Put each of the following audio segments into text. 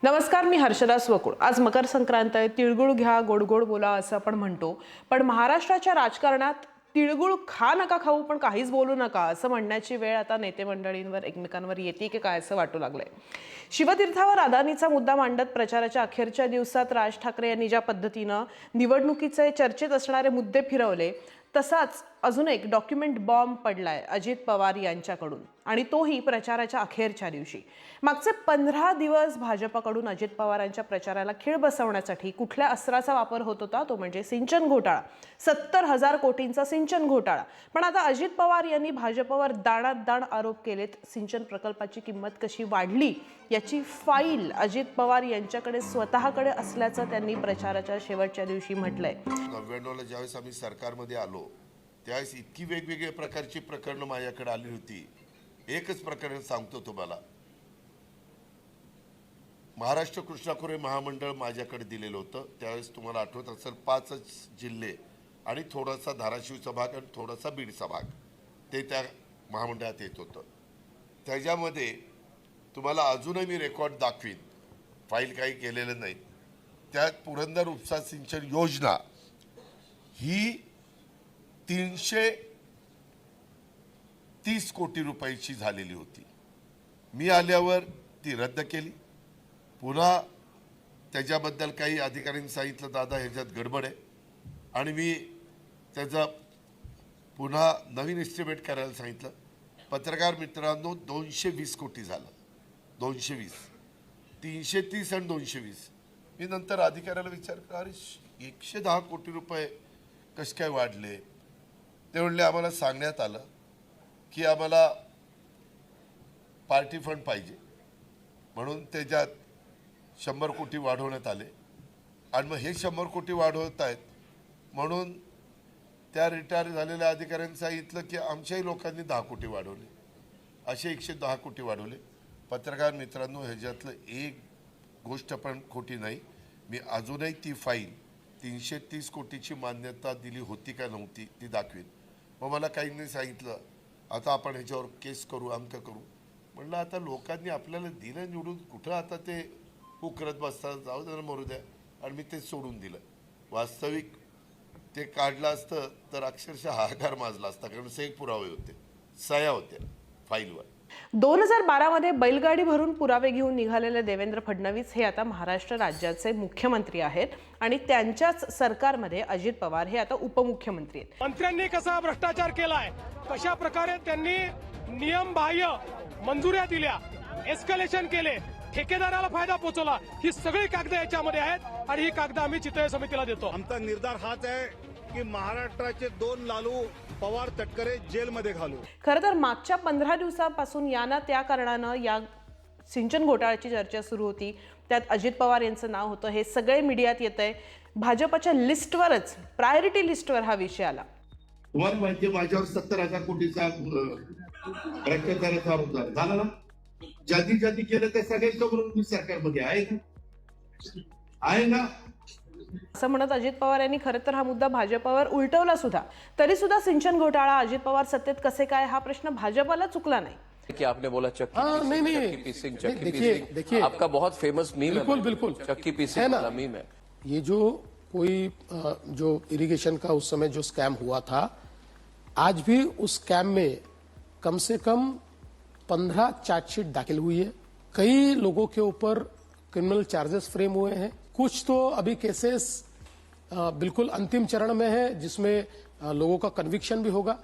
नमस्कार, मी हर्षदा स्वकुळ। आज मकर संक्रांत आहे। तिळगुळ घ्या, गोड गोड बोला असं आपण म्हणतो, पण महाराष्ट्राच्या राजकारणात तिळगुळ खा नका खाऊ पण काहीच बोलू नका असं म्हणण्याची वेळ आता नेते मंडळींवर एकमेकांवर येते की काय असं वाटू लागलंय। शिवतीर्थावर अदानीचा मुद्दा मांडत प्रचाराच्या अखेरच्या दिवसात राज ठाकरे यांनी ज्या पद्धतीनं निवडणुकीचे चर्चेत असणारे मुद्दे फिरवले, तसाच अजून एक डॉक्युमेंट बॉम्ब पडलाय अजित पवार यांच्याकडून, आणि तोही प्रचाराच्या अखेरच्या दिवशी। मागचे 15 दिवस भाजपकडून अजित पवारांच्या प्रचाराला खीळ बसवण्यासाठी कुठल्या अस्त्राचा वापर होत होता तो म्हणजे सिंचन घोटाळा। 70,000 कोटींचा सिंचन घोटाळा। पण आता अजित पवार यांनी भाजपवर दाणात दाण आरोप केलेत। सिंचन प्रकल्पाची किंमत कशी वाढली याची फाईल अजित पवार यांच्याकडे स्वतःकडे असल्याचं त्यांनी प्रचाराच्या शेवटच्या दिवशी म्हटलंय। 99ला ज्यावेळेस आम्ही सरकारमध्ये आलो त्यावेळेस इतकी वेगवेगळ्या प्रकारची प्रकरणं माझ्याकडे आली होती। एकच प्रकरण सांगतो तुम्हाला, महाराष्ट्र कृष्णा खोरे महामंडळ माझ्याकडे दिलेलं होतं। त्यावेळेस तुम्हाला आठवत असेल 5च जिल्हे आणि थोडासा धाराशिवचा भाग आणि थोडासा बीडचा भाग ते त्या महामंडळात येत होतं। त्याच्यामध्ये तुम्हाला अजूनही मी रेकॉर्ड दाखवीन, फाईल काही केलेलं नाही। त्यात पुरंदर उपसा सिंचन योजना ही 330 कोटी रुपयाची झालेली होती। मी आल्यावर ती रद्द केली। पुन्हा त्याच्याबद्दल काही अधिकाऱ्यांनी सांगितलं दादा ह्याच्यात गडबड आहे, आणि मी त्याचा पुन्हा नवीन एस्टिमेट करायला सांगितलं। पत्रकार मित्रांनो, 220 कोटी झालं। 220, 330 आणि 220। मी नंतर अधिकाऱ्याला विचारलं, अरे 110 कोटी रुपये कसे काय वाढले? ते म्हणले आम्हाला सांगण्यात आलं की आम्हाला पार्टी फंड पाहिजे म्हणून त्याच्यात 100 कोटी वाढवण्यात आले, आणि मग हे 100 कोटी वाढवत आहेत म्हणून त्या रिटायर झालेल्या अधिकाऱ्यांनी सांगितलं की आमच्याही लोकांनी 10 कोटी वाढवले, असे 110 कोटी वाढवले। पत्रकार मित्रांनो, ह्याच्यातलं एक गोष्ट पण खोटी नाही। मी अजूनही ती फाईल 330 कोटीची मान्यता दिली होती का नव्हती ती दाखवीन। मग मला काहींनी सांगितलं आता आपण ह्याच्यावर केस करू, अमकं करू। म्हणलं आता लोकांनी आपल्याला दिलं निवडून, कुठं आता ते करत बसतात, जाऊ द्या मरू द्या, आणि मी ते सोडून दिलं। वास्तविक ते काढलं असतं तर अक्षरशः हाहाकार माजला असता, कारण सगळे पुरावे होते, सह्या होत्या फाईलवर। 2012 मध्ये बैलगाडी भरून पुरावे घेऊन निघालेले देवेंद्र फडणवीस हे आता महाराष्ट्र राज्याचे मुख्यमंत्री आहेत, आणि त्यांच्याच सरकारमध्ये अजित पवार हे आता उपमुख्यमंत्री आहेत। मंत्र्यांनी कसा भ्रष्टाचार केलाय, कशा प्रकारे त्यांनी नियमबाह्य मंजुऱ्या दिल्या, एस्केलेशन केले, ठेकेदाराला फायदा पोहोचवला, ही सगळी कागद याच्यामध्ये आहेत, आणि ही कागद आम्ही चितळे समितीला देतो। आमचा निर्धार हाच आहे की महाराष्ट्राचे 2 लालू पवार तटकरे जेलमध्ये घालू। खरं तर मागच्या 15 दिवसापासून या ना त्या कारणानं या सिंचन घोटाळ्याची चर्चा सुरू होती। त्यात अजित पवार यांचं नाव होतं, हे सगळे मीडियात येतंय। भाजपच्या लिस्टवरच, प्रायोरिटी लिस्टवर हा विषय आला। तुम्हाला माहिती आहे माझ्यावर 70,000 कोटीचा भ्रष्टाचाराचा आरोप झाला ना। ज्यांनी केलं त्या सगळ्यांच्याबरोबर मी सरकारमध्ये आहे ना असं म्हणत अजित पवार यांनी खरं तर हा मुद्दा भाजपवर उलटवला सुद्धा। तरी सुद्धा सिंचन घोटाळा अजित पवार सत्तेत कसे काय हा प्रश्न भाजपला चुकला नहीं कि आपने बोला चक्की पीसिंग, देखिए आपका बहुत फेमस मीम है। बिल्कुल चक्की पीसिंग वाला मीम है। ये जो कोई जो इरिगेशन का उस समय जो स्कैम हुआ था, आज भी उस स्कैम में कम से कम 15 चार्जशीट दाखिल हुई है। कई लोगों के ऊपर क्रिमिनल चार्जेस फ्रेम हुए हैं। कुछ तो अभी केसेस बिल्कुल अंतिम चरण में है, जिसमें लोगों का कन्विक्शन भी होगा।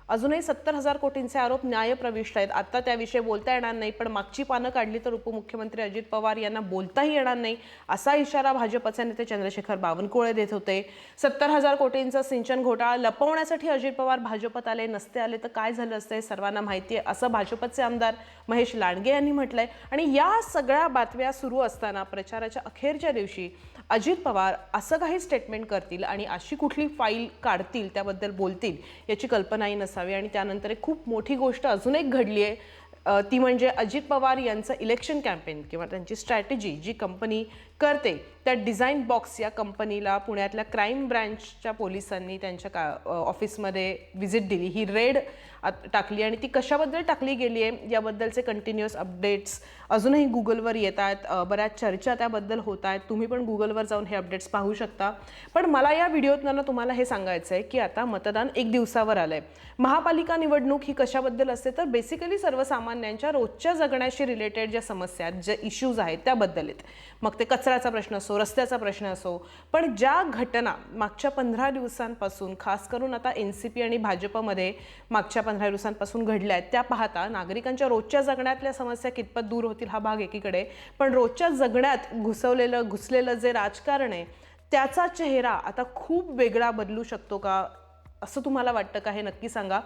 अजूनही 70,000 कोटींचे आरोप न्यायप्रविष्ट आहेत। आता त्याविषयी बोलता येणार नाही, पण मागची पानं काढली तर उपमुख्यमंत्री अजित पवार यांना बोलताही येणार नाही असा इशारा भाजपचे नेते चंद्रशेखर बावनकुळे देत होते। 70,000 कोटींचा सिंचन घोटाळा लपवण्यासाठी अजित पवार भाजपत आले नसते आले तर काय झालं असतं हे सर्वांना माहिती आहे असं भाजपचे आमदार महेश लांडगे यांनी म्हटलंय। आणि या सगळ्या बातम्या सुरू असताना प्रचाराच्या अखेरच्या दिवशी अजित पवार असं काही स्टेटमेंट करतील आणि अशी कुठली फाईल काढतील, त्याबद्दल बोलतील याची कल्पनाही नसावी। आणि त्यानंतर एक खूप मोठी गोष्ट अजून एक घडली आहे, ती म्हणजे अजित पवार यांचं इलेक्शन कॅम्पेन किंवा त्यांची स्ट्रॅटेजी जी कंपनी करते त्या डिझाइन बॉक्स या कंपनीला पुण्यातल्या क्राईम ब्रांचच्या पोलिसांनी त्यांच्या ऑफिसमध्ये व्हिजिट दिली। ही रेड टाकली आणि ती कशाबद्दल टाकली गेली आहे याबद्दलचे कंटिन्युअस अपडेट्स अजूनही गुगलवर येत आहेत. बऱ्याच चर्चा त्याबद्दल होत आहेत. तुम्ही पण गुगलवर जाऊन हे अपडेट्स पाहू शकता. पण मला या व्हिडिओतनं तुम्हाला हे सांगायचं आहे की आता मतदान 1 दिवसावर आलं आहे. महापालिका निवडणूक ही कशाबद्दल असते तर बेसिकली सर्वसामान्यांच्या रोजच्या जगण्याशी रिलेटेड ज्या समस्या आहेत, जे इश्यूज आहेत त्याबद्दल आहेत. मग ते कचऱ्याचा प्रश्न असो, रस्त्याचा प्रश्न असो, पण ज्या घटना मागच्या 15 दिवसांपासून खास करून आता NCP आणि भाजपमध्ये मागच्या 15 दिवसांपासून घडल्या आहेत त्या पाहता नागरिकांच्या रोजच्या जगण्यातल्या समस्या कितपत दूर होतील हा भाग एकीकडे, पण रोजच्या जगण्यात घुसलेलं जे राजकारण आहे त्याचा चेहरा आता खूप वेगळा बदलू शकतो का असं तुम्हाला वाटतं का? हे नक्की सांगा.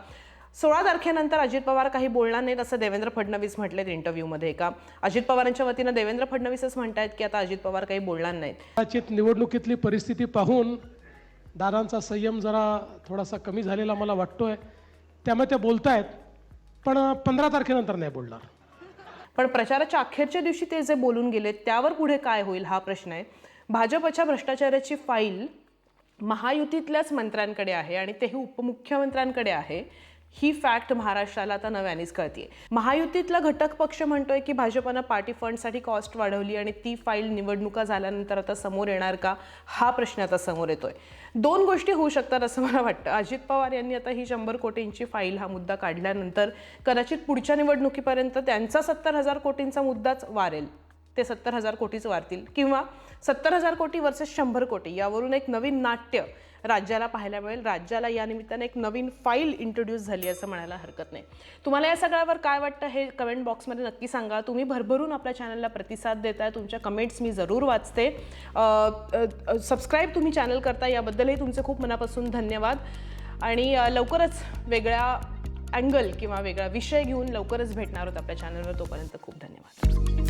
16 तारखेनंतर अजित पवार काही बोलणार नाहीत असं देवेंद्र फडणवीस म्हटलेत इंटरव्ह्यूमध्ये. का अजित पवारांच्या वतीनं देवेंद्र फडणवीसच म्हणतायत की आता अजित पवार काही बोलणार नाहीत? कदाचित निवडणुकीतली परिस्थिती पाहून दादांचा संयम जरा थोडासा कमी झालेला मला वाटतोय, त्यामुळे ते बोलतायत, पण 15 तारखेनंतर नाही बोलणार. पण प्रचाराच्या अखेरच्या दिवशी ते जे बोलून गेले त्यावर पुढे काय होईल हा प्रश्न आहे. भाजपच्या भ्रष्टाचाराची फाईल महायुतीतल्याच मंत्र्यांकडे आहे आणि तेही उपमुख्यमंत्र्यांकडे आहे. ही फॅक्ट महाराष्ट्राला आता नव्यानेच कळतीये. महायुतीतला घटक पक्ष म्हणतोय की भाजपनं पार्टी फंडसाठी कॉस्ट वाढवली आणि ती फाईल निवडणुका झाल्यानंतर आता समोर येणार का हा प्रश्न आता समोर येतोय. 2 गोष्टी होऊ शकतात असं मला वाटतं. अजित पवार यांनी आता ही 100 कोटींची फाईल हा मुद्दा काढल्यानंतर कदाचित पुढच्या निवडणुकीपर्यंत त्यांचा 70,000 कोटींचा मुद्दाच वारेल. ते 70,000 कोटीच वारतील किंवा 70,000 कोटी वर्सेस 100 कोटी यावरून एक नवीन नाट्य राज्याला पाहायला मिळेल. राज्याला या निमित्ताने एक नवीन फाईल इंट्रोड्यूस झाली असं म्हणायला हरकत नाही. तुम्हाला या सगळ्यावर काय वाटतं हे कमेंट बॉक्समध्ये नक्की सांगा. तुम्ही भरभरून आपल्या चॅनलला प्रतिसाद देताय. तुमच्या कमेंट्स मी जरूर वाचते. सबस्क्राईब तुम्ही चॅनल करता याबद्दलही तुमचे खूप मनापासून धन्यवाद. आणि लवकरच वेगळ्या अँगल किंवा वेगळा विषय घेऊन लवकरच भेटणार आहोत आपल्या चॅनलवर. तोपर्यंत खूप धन्यवाद.